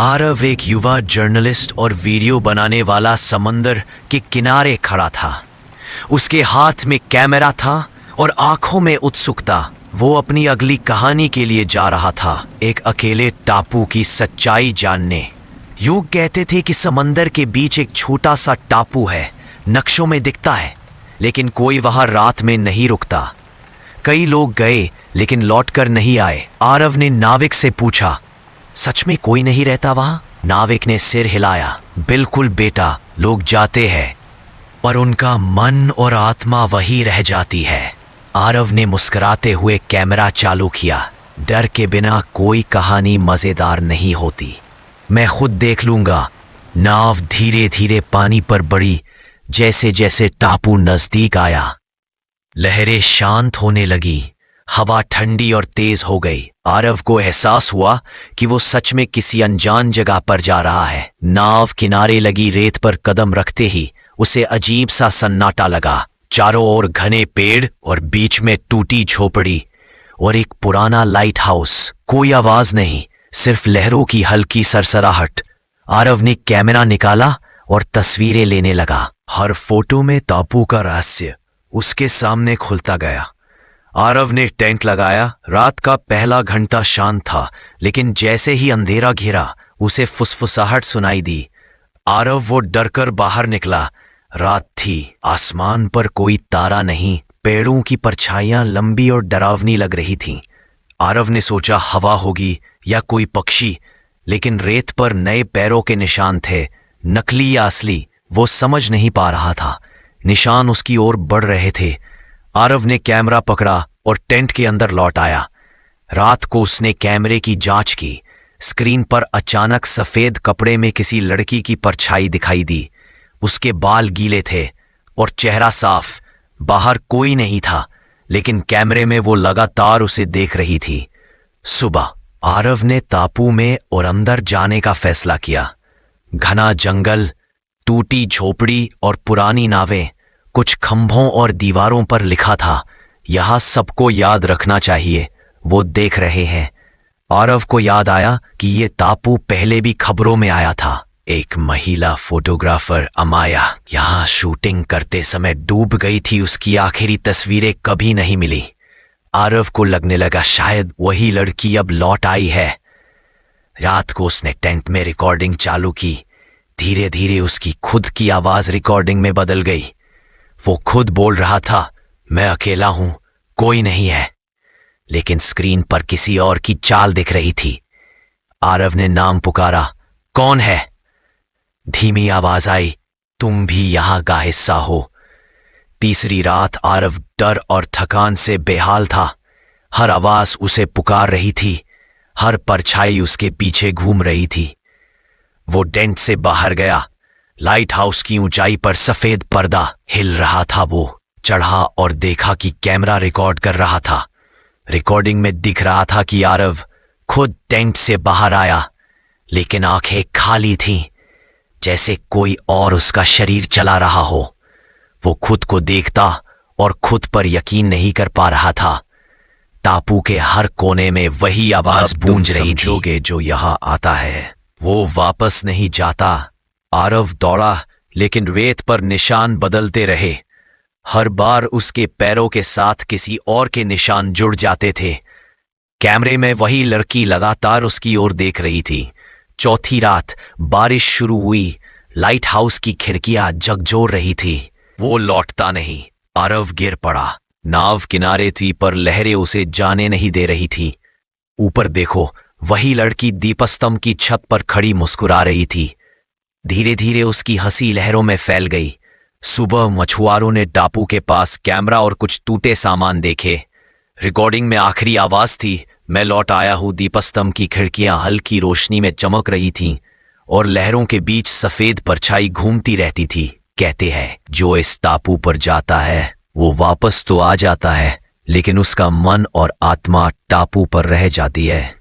आरव एक युवा जर्नलिस्ट और वीडियो बनाने वाला समंदर के किनारे खड़ा था। उसके हाथ में कैमरा था और आंखों में उत्सुकता। वो अपनी अगली कहानी के लिए जा रहा था, एक अकेले टापू की सच्चाई जानने। यूं कहते थे कि समंदर के बीच एक छोटा सा टापू है, नक्शों में दिखता है, लेकिन कोई वहां रात में नहीं रुकता। कई लोग गए लेकिन लौटकर नहीं आए। आरव ने नाविक से पूछा, सच में कोई नहीं रहता वहां? नाविक ने सिर हिलाया, बिल्कुल बेटा, लोग जाते हैं पर उनका मन और आत्मा वही रह जाती है। आरव ने मुस्कुराते हुए कैमरा चालू किया। डर के बिना कोई कहानी मजेदार नहीं होती। मैं खुद देख लूंगा। नाव धीरे धीरे पानी पर बढ़ी। जैसे जैसे टापू नजदीक आया, लहरें शांत होने लगी, हवा ठंडी और तेज हो गई। आरव को एहसास हुआ कि वो सच में किसी अनजान जगह पर जा रहा है। नाव किनारे लगी रेत पर कदम रखते ही उसे अजीब सा सन्नाटा लगा। चारों ओर घने पेड़ और बीच में टूटी झोपड़ी और एक पुराना लाइट हाउस। कोई आवाज नहीं, सिर्फ लहरों की हल्की सरसराहट। आरव ने कैमरा निकाला और तस्वीरें लेने लगा। हर फोटो में टापू का रहस्य उसके सामने खुलता गया। आरव ने टेंट लगाया। रात का पहला घंटा शांत था, लेकिन जैसे ही अंधेरा घिरा उसे फुसफुसाहट सुनाई दी। आरव वो डरकर बाहर निकला। रात थी, आसमान पर कोई तारा नहीं, पेड़ों की परछाइयां लंबी और डरावनी लग रही थीं। आरव ने सोचा हवा होगी या कोई पक्षी, लेकिन रेत पर नए पैरों के निशान थे, नकली या असली वो समझ नहीं पा रहा था। निशान उसकी ओर बढ़ रहे थे। आरव ने कैमरा पकड़ा और टेंट के अंदर लौट आया। रात को उसने कैमरे की जांच की। स्क्रीन पर अचानक सफेद कपड़े में किसी लड़की की परछाई दिखाई दी। उसके बाल गीले थे और चेहरा साफ। बाहर कोई नहीं था, लेकिन कैमरे में वो लगातार उसे देख रही थी। सुबह आरव ने टापू में और अंदर जाने का फैसला किया। घना जंगल, टूटी झोपड़ी और पुरानी नावें। कुछ खंभों और दीवारों पर लिखा था, यहां सबको याद रखना चाहिए, वो देख रहे हैं। आरव को याद आया कि ये टापू पहले भी खबरों में आया था। एक महिला फोटोग्राफर अमाया यहां शूटिंग करते समय डूब गई थी। उसकी आखिरी तस्वीरें कभी नहीं मिली। आरव को लगने लगा शायद वही लड़की अब लौट आई है। रात को उसने टेंट में रिकॉर्डिंग चालू की। धीरे धीरे उसकी खुद की आवाज रिकॉर्डिंग में बदल गई। वो खुद बोल रहा था, मैं अकेला हूं, कोई नहीं है, लेकिन स्क्रीन पर किसी और की चाल दिख रही थी। आरव ने नाम पुकारा, कौन है? धीमी आवाज आई, तुम भी यहां का हिस्सा हो। तीसरी रात आरव डर और थकान से बेहाल था। हर आवाज उसे पुकार रही थी, हर परछाई उसके पीछे घूम रही थी। वो टेंट से बाहर गया। लाइट हाउस की ऊंचाई पर सफेद पर्दा हिल रहा था। वो चढ़ा और देखा कि कैमरा रिकॉर्ड कर रहा था। रिकॉर्डिंग में दिख रहा था कि आरव खुद टेंट से बाहर आया, लेकिन आंखें खाली थीं, जैसे कोई और उसका शरीर चला रहा हो। वो खुद को देखता और खुद पर यकीन नहीं कर पा रहा था। टापू के हर कोने में वही आवाज गूंज रही थी, जो यहां आता है वो वापस नहीं जाता। आरव दौड़ा, लेकिन रेत पर निशान बदलते रहे। हर बार उसके पैरों के साथ किसी और के निशान जुड़ जाते थे। कैमरे में वही लड़की लगातार उसकी ओर देख रही थी। चौथी रात बारिश शुरू हुई। लाइट हाउस की खिड़कियां झकझोर रही थी। वो लौटता नहीं। आरव गिर पड़ा। नाव किनारे थी पर लहरें उसे जाने नहीं दे रही थी। ऊपर देखो, वही लड़की दीपस्तंभ की छत पर खड़ी मुस्कुरा रही थी। धीरे धीरे उसकी हंसी लहरों में फैल गई। सुबह मछुआरों ने टापू के पास कैमरा और कुछ टूटे सामान देखे। रिकॉर्डिंग में आखिरी आवाज थी, मैं लौट आया हूं। दीपस्तंभ की खिड़कियां हल्की रोशनी में चमक रही थीं और लहरों के बीच सफेद परछाई घूमती रहती थी। कहते हैं जो इस टापू पर जाता है वो वापस तो आ जाता है, लेकिन उसका मन और आत्मा टापू पर रह जाती है।